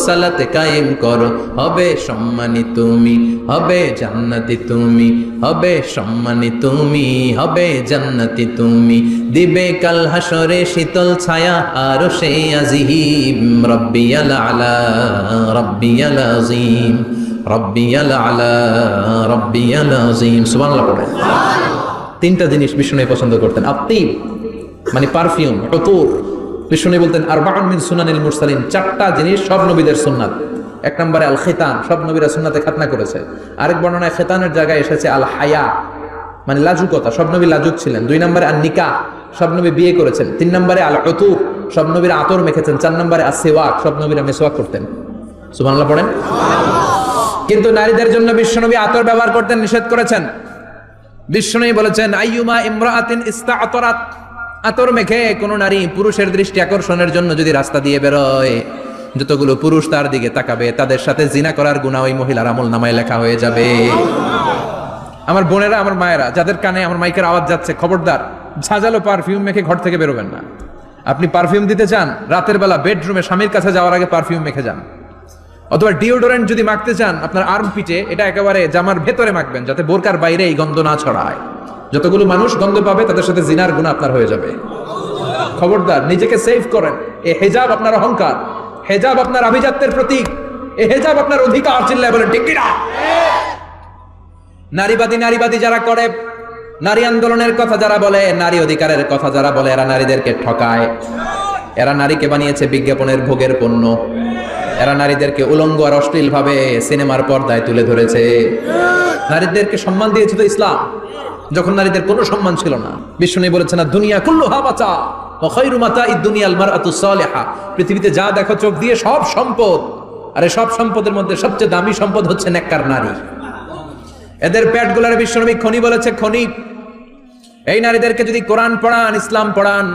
সালাতে কায়েম করো, হবে সম্মানী তুমি, হবে জান্নাতি তুমি, হবে সম্মানী তুমি, হবে জান্নাতি তুমি। দিবে কাল হাসরে শীতল ছায়া আর সে আজিম, রব্বিয়াল আলা রব্বিয়াল আযীম, রব্বিয়াল আলা রব্বিয়াল আযীম। সুবহানাল্লাহ পড়ে। তিনটা জিনিস বিষ্ণু পছন্দ করতেন। আতিব মানে পারফিউম, উতুর। বিষ্ণু বলতেন আরবাউন মিন সুনানিল মুরসালিন, চারটা জিনিস সব নবীদের সুন্নাত। এক নম্বরে আল খিতান, সব নবীরা সুন্নাতে খাতনা করেছে। আরেক বর্ণনায় খিতানের জায়গায় এসেছে আল হায়া মানে লাজুকতা, সব নবী লাজুক ছিলেন। দুই নম্বরে আন নিকাহ, সব নবী বিয়ে করেছেন। তিন নম্বরে আল উতুর, সব নবীরা আতর মেখেছেন। চার নম্বরে আসিওয়াক, সব নবীরা মিসওয়াক করতেন। সুবহানাল্লাহ পড়েন। কিন্তু নারীদের জন্য বিশ্বনবী আতর ব্যবহার করতে নিষেধ করেছেন। বিশ্বনবী বলেছেন আইয়ুমা ইমরাআতিন ইস্তাআতারাত, আতর মেখে কোন নারী পুরুষের দৃষ্টি আকর্ষণের জন্য যদি রাস্তা দিয়ে বেরোয়, যতগুলো পুরুষ তার দিকে তাকাবে তাদের সাথে জিনা করার গুনাহ ওই মহিলার আমলনামায় লেখা হয়ে যাবে। আমার বোনেরা, আমার মায়েরা, যাদের কানে আমার মাইকের আওয়াজ যাচ্ছে, খবরদার ঝাঁঝালো পারফিউম মেখে ঘর থেকে বেরোবেন না। আপনি পারফিউম দিতে চান, রাতের বেলা বেডরুমে স্বামীর কাছে যাওয়ার আগে পারফিউম মেখে যান। অথবা ডিওডোরেন্ট যদি মাখতে চান, আপনার আর্ম পিটে এটা একেবারে জামার ভেতরে মাখবেন, যাতে বোরকার বাইরে এই গন্ধ না ছড়ায়। যতগুলো মানুষ গন্ধ পাবে তাদের সাথে জিনার গুনাহ আপনার হয়ে যাবে। খবরদার নিজেকে সেভ করেন। এই হিজাব আপনার অহংকার, হিজাব আপনার আভিজাত্যের প্রতীক, এই হিজাব আপনার অধিকার। চিল্লায় বলেন ঠিক কিনা? নারীবাদী যারা করে, নারী আন্দোলনের কথা যারা বলে, নারী অধিকারের কথা যারা বলে, এরা নারীদেরকে ঠকায়। এরা নারীকে বানিয়েছে বিজ্ঞাপনের ভোগের পণ্য। এরা নারীদেরকে উলঙ্গ আর অশ্লীল ভাবে সিনেমার পর্দায় তুলে ধরেছে। নারীদেরকে সম্মান দিয়েছে তো ইসলাম, যখন নারীদের কোনো সম্মান ছিল না। বিষ্ণু বলেছেন দুনিয়া কুল্লুহা বাতা ওয়া খায়রু মাতা'id দুনিয়াল মারআতু সালিহা, পৃথিবীতে যা দেখো চোখ দিয়ে সব সম্পদ, আর এই সব সম্পদের মধ্যে সবচেয়ে দামি সম্পদ হচ্ছে নেককার নারী। এদের পেটগুলোর বিশ্বনবী খনি বলেছে, খনি। এই নারীদেরকে যদি কোরআন পড়ান, ইসলাম পড়ান,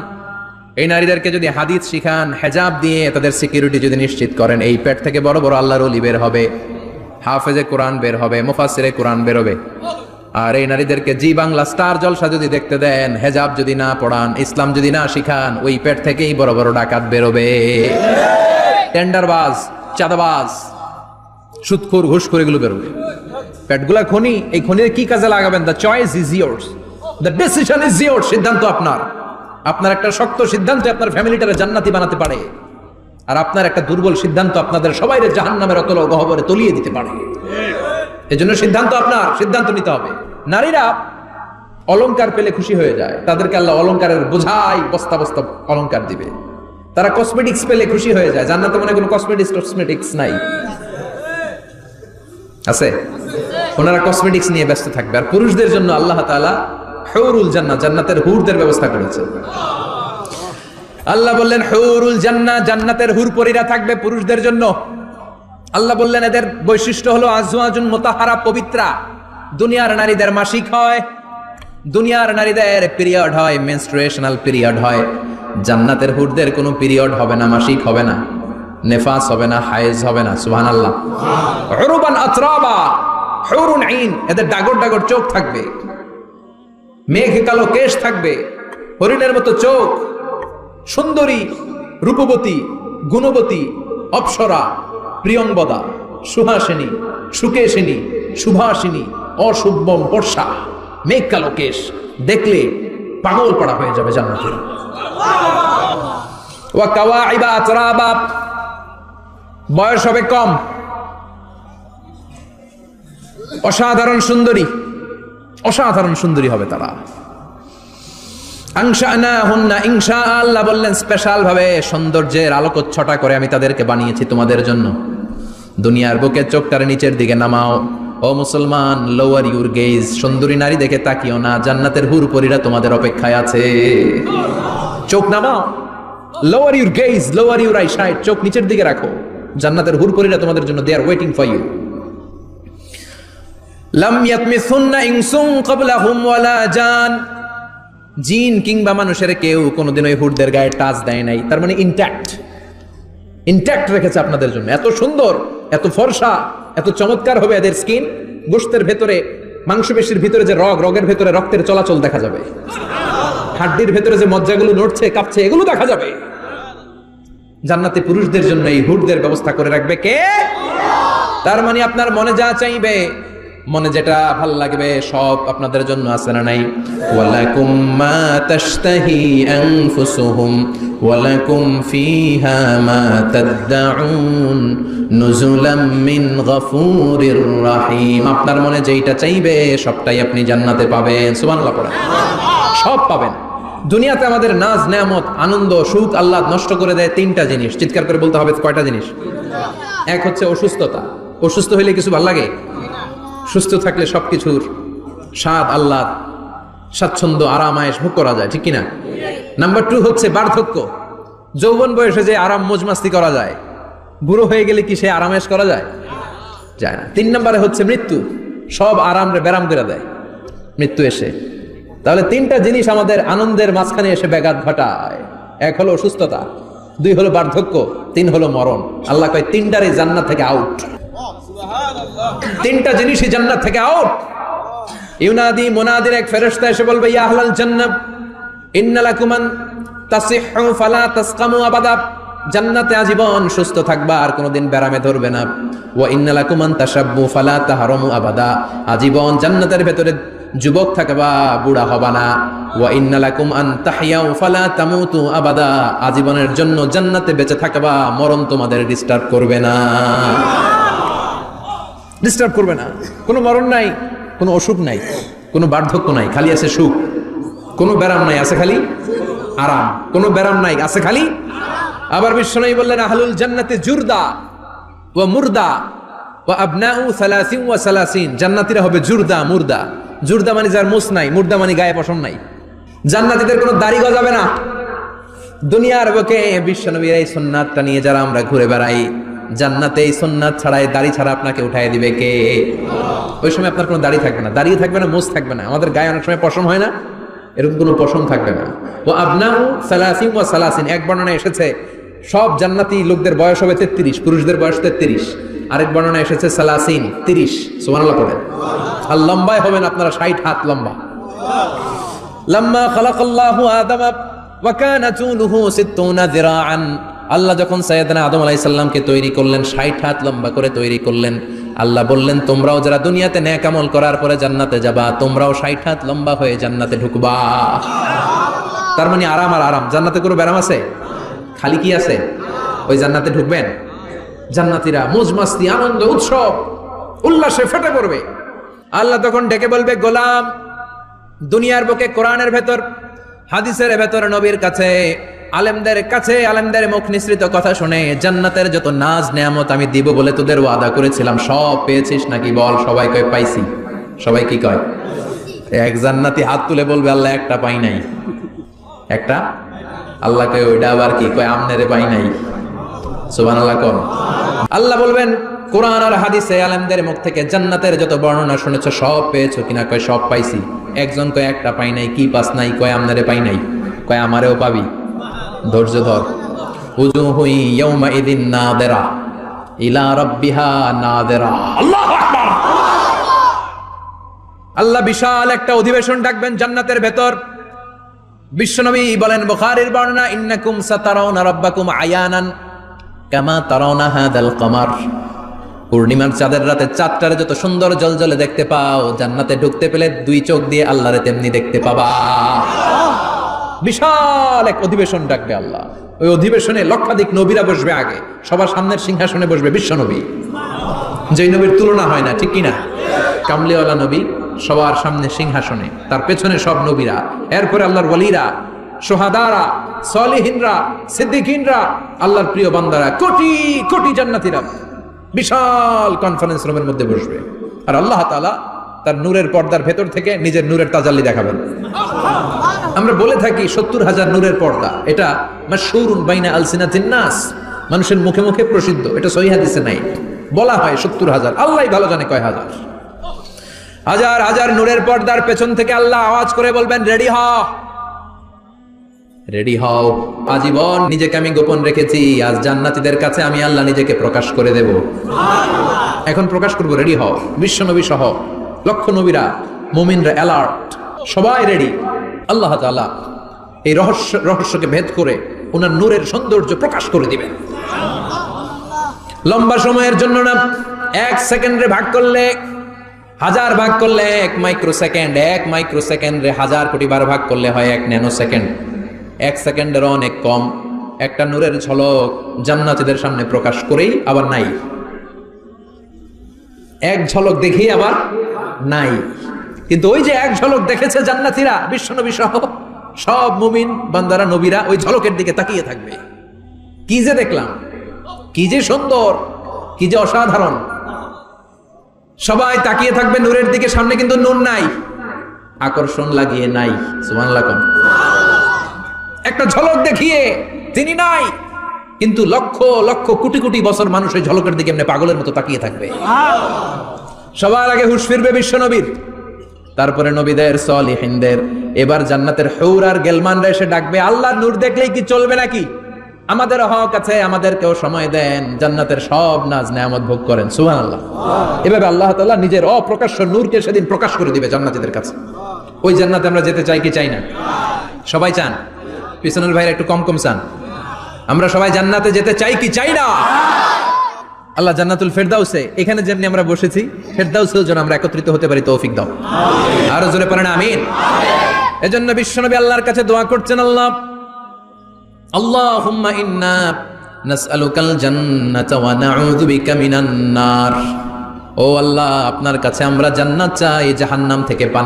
এই নারীদেরকে যদি হাদিস শিখান, হেজাব দিয়ে তাদের সিকিউরিটি যদি নিশ্চিত করেন, এই পেট থেকে বড় বড় আল্লাহর ওলি বের হবে, হাফেজে কোরআন বের হবে, মুফাসসিরে কোরআন বের হবে। আর এই নারীদেরকে জি বাংলা স্টার জলসা যদি দেখতে দেন, হেজাব যদি না পড়ান, ইসলাম যদি না শিখান, ওই পেট থেকেই বড় বড় ডাকাত বেরোবে, টেন্ডারবাজ, চাঁদাবাজ, সুদখোর, ঘুষখোর, এগুলো বেরোবে। পেটগুলা খনি, এই খনির কি কাজে লাগাবেন? The choice is years, the decision is years. সিদ্ধান্ত আপনার। আপনার একটা শক্ত সিদ্ধান্ত আপনার ফ্যামিলিটারে জান্নাতি বানাতে পারে, আর আপনার একটা দুর্বল সিদ্ধান্ত আপনাদের সবাইরে জাহান্নামের অতল গহ্বরে তলিয়ে দিতে পারে। এজন্য সিদ্ধান্ত আপনার, সিদ্ধান্ত নিতে হবে। নারীরা অলংকার পেলে খুশি হয়ে যায়, তাদেরকে আল্লাহ অলংকারের বোঝাই বস্তা বস্তা অলংকার দিবে। তারা কসমেটিক্স পেলে খুশি হয়ে যায়। জান্নাতে মনে কোনো কসমেটিক্স নাই, আছে? ওনারা কসমেটিক্স নিয়ে ব্যস্ত থাকবে। আর পুরুষদের জন্য আল্লাহ তাআলা হুরুল জান্নাহ, জান্নাতের হুরদের ব্যবস্থা করেছে। আল্লাহ বললেন হুরুল জান্নাহ, জান্নাতের হুরপরীরা থাকবে পুরুষদের জন্য। আল্লাহ বললেন এদের বৈশিষ্ট্য হলো আজওয়াজুন মুতাহহারা, পবিত্রা। দুনিয়ার নারীদের মাসিক হয়, দুনিয়ার নারীদের পিরিয়ড হয়, মেনস্ট্রুয়েশনাল পিরিয়ড হয়। জান্নাতের হুরদের কোনো পিরিয়ড হবে না, মাসিক হবে না, নেফাস হবে না, হায়েজ হবে না। সুবহানাল্লাহ। উরবান আতরাবা, হুরুন আইন, এদের ডাগর ডাগর চোখ থাকবে, মেঘ কালো কেশ থাকবে, হরিণের মতো চোখ, সুন্দরী, রূপবতী, গুণবতী, অপ্সরা, প্রিয়ংবদা, সুহাসিনী, সুকেশিনী, সুভাষিনী, অশুভম বর্ষা, মেঘ কালো কেশ, দেখলে পাগল পড়া হয়ে যাবে জান্নাতের। ওয়া কাওয়াইবা আতরাবা, বয়স হবে কম, অসাধারণ সুন্দরী, অসাধারণ সুন্দরী হবে তারা। আনশানাহুন্না ইনশা, আল্লাহ বললেন স্পেশাল ভাবে সৌন্দর্যের আলোকচ্ছটা করে আমি তাদেরকে বানিয়েছি তোমাদের জন্য। দুনিয়ার বুকে চোখটার নিচের দিকে নামাও। ও মুসলমান, লোয়ার ইউর গেজ, সুন্দরী নারী দেখে তাকিও না, জান্নাতের হুরপরীরা তোমাদের অপেক্ষায় আছে। চোখ নামাও, lower your gauge, lower your eyesight, চোখ নিচের দিকে রাখো, জান্নাতের হুরপরীরা তোমাদের জন্য, দে আর ওয়েটিং ফর ইউ। লাম ইয়াতমিসুন্না ইনসুন ক্বাবলাহুম ওয়ালা জান, জিন কিংবা মানুষের কেউ কোনোদিন ওই হুরদের গায়ে টাচ দেয় নাই। তার মানে ইনট্যাক্ট রেখেছে আপনাদের জন্য। এত সুন্দর, এত ফর্সা, এত চমৎকার হবে এদের স্কিন। গোশতের ভেতরে, মাংসপেশির ভিতরে যে রগের ভেতরে রক্তের চলাচল দেখা যাবে, হাড্ডির ভেতরে যে মজ্জাগুলো নড়ছে কাঁপছে এগুলো দেখা যাবে। জান্নাতে পুরুষদের জন্য এই হুরদের ব্যবস্থা করে রাখবে কে? তার মানে আপনার মনে যা চাইবে, মনে যেটা ভাল লাগবে সব আপনাদের জন্য আছে না নাই? ওয়ালাকুম মা তাশতাহি আনফুসুহুম ওয়ালাকুম ফিহা মা তাদউন নুজুলাম মিন গফুরির রহিম। আপনার মনে যেটা চাইবে সবটাই আপনি জান্নাতে পাবেন। সুবহানাল্লাহ পড়েন। সব পাবেন। দুনিয়াতে আমাদের নাজ নেয়ামত, আনন্দ, সুখ আল্লাহ নষ্ট করে দেয় তিনটা জিনিস। চিৎকার করে বলতে হবে কয়টা জিনিস? এক হচ্ছে অসুস্থতা। অসুস্থ হইলে কিছু ভাল লাগে? সুস্থ থাকলে সবকিছুর স্বাদ, আল্লাহ, স্বাচ্ছন্দ্য, আরাম, আয়েশ ভোগ করা যায়, ঠিক কিনা? নাম্বার 2 হচ্ছে বার্ধক্য। যৌবন বয়সে যে আরাম মজমাস্তি করা যায়, বুড়ো হয়ে গেলে কি সে আরামেশ করা যায়? যায় না। 3 নম্বরে হচ্ছে মৃত্যু। সব আরাম রে ব্যারাম করে দেয় মৃত্যু এসে। তাহলে 3টা জিনিস আমাদের আনন্দের মাঝখানে এসে ব্যাঘাত ঘটায়। 1 হলো অসুস্থতা, 2 হলো বার্ধক্য, 3 হলো মরণ। আল্লাহ কয় 3টারই জান্নাত থেকে আউট। 3টা জিনিসই জান্নাত থেকে আউট। ইউনাদি মুনাদির এক ফেরেশতা এসে বলবে, ইয়া আহলাল জান্নাহ ইন্না লাকুম আন তাসিহু ফালা তাসকামু আবাদা, জান্নাতে আজীবন সুস্থ থাকবা, আর কোনোদিন ব্যারামে ধরবে না। ওয়া ইন্না লাকুম আন তাশাব্বু ফালা তাহরামু আবাদা, আজীবন জান্নাতের ভেতরে যুবক থাকবা, বুড়া হবা না। ওয়া ইন্না লাকুম আন তাহইয়াউ ফালা তামুতু আবাদা, আজীবনের জন্য জান্নাতে বেঁচে থাকবা, মরণ তোমাদের ডিস্টার্ব করবে না, ডিস্টার্ব করবে না। কোনো মরণ নাই, কোনো অসুখ নাই, কোনো বার্ধক্য নাই, খালি আছে সুখ। কোনো ব্যারাম নাই, আছে খালি আরাম। কোনো ব্যারাম নাই, আছে খালি। আবার বিশ্বনবী বললেন, আহলুল জান্নাতে জুরদা ওয়া মুরদা ওয়া আবনাউ 30 ওয়া 30, জান্নাতীরা হবে জুরদা, মুরদা। জুরদা মানে যার মুছ নাই, মুরদা মানে গায়ে পশম নাই। জান্নাতীদের কোনো দাড়ি গজাবে না। দুনিয়ার বুকে বিশ্বনবীর এই সুন্নাতটা নিয়ে যারা আমরা ঘুরে বেড়াই, জান্নাতে এই সুন্নাত ছাড়াই, দাড়ি ছাড়া আপনাকে উঠায় দিবে কে? ওই সময় আপনার কোনো দাড়ি থাকবে না, দাড়ি থাকবে না, মুছ থাকবে না। আমাদের গায়ে অনেক সময় পশম হয় না, এরকম কোনো পশম থাকবে না। ও আবনাউ 30 ওয়া 30, এক বর্ণনায় এসেছে সব জান্নাতি লোকদের বয়স হবে 33, পুরুষদের বয়স 33। আরেক বর্ণনায় এসেছে 30। সুবহানাল্লাহ পড়েন। আর লম্বায় হবেন আপনারা 60 হাত লম্বা। লাম্মা খালাকাল্লাহু আদামা ওয়া কানা তুলুহু 60 যিরাআন, আল্লাহ যখন সাইয়েদনা আদম আলাইহিস সালামকে তৈরি করলেন, 60 হাত লম্বা করে তৈরি করলেন। আল্লাহ বললেন, তোমরাও যারা দুনিয়াতে নেক আমল করার পরে জান্নাতে যাবা, তোমরাও 60 হাত লম্বা হয়ে জান্নাতে ঢুকবা। তার মানে আরাম আর আরাম। জান্নাতে কোনো ব্যারাম আছে? খালি কি আছে? ওই জান্নাতে ঢুকবেন, জান্নাতীরা মজমাস্তি, আনন্দ, উৎসব, উল্লাসে ফেটে পড়বে। আল্লাহ তখন ডেকে বলবে, গোলাম, দুনিয়ার বুকে কোরআনের ভেতর, হাদিসের ভেতর, নবীর কাছে আলেমদের কাছে আলেমদের মুখ নিঃসৃত কথা শুনে জান্নাতের যত নাজ নেয়ামত আমি দিব বলে তোদের ওয়াদা করেছিলাম সব পেয়েছিস নাকি বল? সবাই কয় পাইছি। সবাই কি কয়? এক জান্নাতি হাত তুলে বলবে আল্লাহ একটা পাই নাই। একটা আল্লাহ কয় ওইটা আবার কি কয়? আমনেরে পাই নাই। সুবহানাল্লাহ কোন? আল্লাহ বলবেন কোরআন আর হাদিসে আলেমদের মুখ থেকে জান্নাতের যত বর্ণনা শুনেছো সব পেয়েছো কিনা? কয় সব পাইছি। একজন কয় একটা পাই নাই। কি পাস নাই? কয় আমনেরে পাই নাই। কয় আমারেও পাবি। ধৈর্য ধর। উজুহু ইয়াউমা ইদিন নাদিরা ইলা রাব্বিহা নাদিরা। আল্লাহু আকবার। আল্লাহ বিশাল একটা অধিবেশন ডাকবেন জান্নাতের ভেতর। বিশ্বনবী বলেন বুখারীর বর্ণনা, ইন্নাকুম সাতারাউনা রাব্বাকুম আয়ানান কামা তারাউনা হাদাল কমার। পূর্ণিমার চাঁদের রাতে চাঁদটারে যত সুন্দর জ্বলজ্বলে দেখতে পাও, জান্নাতে ঢুকতে পেলে দুই চোখ দিয়ে আল্লাহরে তেমনি দেখতে পাবা। বিশাল এক অধিবেশন ডাকবে আল্লাহ। ওই অধিবেশনে লক্ষাধিক নবীরা বসবে। আগে সবার সামনের সিংহাসনে বসবে বিশ্বনবী, যেই নবীর তুলনা হয় না, ঠিক কিনা? কামলিওয়ালা নবী সবার সামনে সিংহাসনে, তার পেছনে সব নবীরা, এরপরে আল্লাহর ওয়ালিরা, সোহাদারা, সলিহিনরা, সিদ্দিকিনরা, আল্লাহর প্রিয় বান্দারা, কোটি কোটি জান্নাতীরা বিশাল কনফারেন্স রুমের মধ্যে বসবে। আর আল্লাহ তাআলা তার নূরের পর্দার ভেতর থেকে নিজের নূরের তাজাল্লি দেখাবেন। আমরা বলে থাকি 70,000 নূরের পর্দা, এটা মাশহুরুন বাইনা আলসিনাতিন নাস, মানুষের মুখে মুখে প্রসিদ্ধ। এটা সহিহ হাদিসে নাই, বলা হয় 70,000। আল্লাহই ভালো জানে কয় হাজার। হাজার হাজার নূরের পর্দার পেছন থেকে আল্লাহ আওয়াজ করে বলবেন রেডি হও, রেডি হও। আজীবন নিজেকে আমি গোপন রেখেছি, আজ জান্নাতীদের কাছে আমি আল্লাহ নিজেকে প্রকাশ করে দেব। এখন প্রকাশ করব, রেডি হও। বিশ্বনবী সহ লক্ষ নবীরা, মুমিনরা অ্যালার্ট, সবাই রেডি। আল্লাহ তাআলা এই রহস্যকে ভেদ করে ওনার নূরের সৌন্দর্য প্রকাশ করে দিবেন। লম্বা সময়ের জন্য না, 1 সেকেন্ডে ভাগ করলে, হাজার ভাগ করলে 1 মাইক্রোসেকেন্ড, 1 মাইক্রোসেকেন্ডে 1000 কোটি বার ভাগ করলে হয় 1 ন্যানো সেকেন্ড। 1 সেকেন্ডের অনেক কম একটা নূরের ঝলক জান্নাতীদের সামনে প্রকাশ করেই আবার নাই। এক ঝলক দেখেই আবার নাই। কিন্তু ওই যে এক ঝলক দেখেছে জান্নাতীরা, বিশ্বনবী সহ সব মুমিন বান্দারা, নবীরা ওই ঝলকের দিকে তাকিয়ে থাকবে। কি যে দেখলাম, কি যে সুন্দর, কি যে অসাধারণ। সবাই তাকিয়ে থাকবে নূরের দিকে, সামনে কিন্তু নূর নাই, আকর্ষণ লাগিয়ে নাই। সুবহানাল্লাহ। একটা ঝলক দেখিয়ে তিনি নাই, কিন্তু লক্ষ লক্ষ কোটি কোটি বছর মানুষ ওই ঝলকের দিকে এমনি পাগলের মতো তাকিয়ে থাকবে। সবার আগে হুঁশ ফিরবে বিশ্বনবীর, তারপরে নবীদের, সলিহিনদের। এবার জান্নাতের হুর আর গেলমানরা এসে ডাকবে, আল্লাহর নূর দেখলেই কি চলবে নাকি? আমাদের হক আছে, আমাদেরকেও সময় দেন, জান্নাতের সব নাজ নেয়ামত ভোগ করেন। সুবহানাল্লাহ। এভাবে আল্লাহ তাআলা নিজের অপ্রকাশ্য নূরকে সেদিন প্রকাশ করে দিবে জান্নাতীদের কাছে। ওই জান্নাতে আমরা যেতে চাই কি চাই না? সবাই চান? পিছনের ভাইরা একটু কম কম চান। আমরা সবাই জান্নাতে যেতে চাই কি চাই না? আল্লাহ জান্নাতুল ফেরদাউসে, এখানে যেমনি আমরা বসেছি, ফেরদাউসেও যেন আমরা একত্রিত হতে পারি, তৌফিক দাও। আরো জোরে পড়েন আমিন। এজন্য বিশ্বনবী আল্লাহর কাছে দোয়া করছেন, আল্লাহ আল্লাহুম্মা ইন্না নাসআলুকাল জান্নাতা ওয়া নাউযু বিকা মিনান নার। ও আল্লাহ, আপনার কাছে আমরা জান্নাত চাই, জাহান্নাম থেকে পানা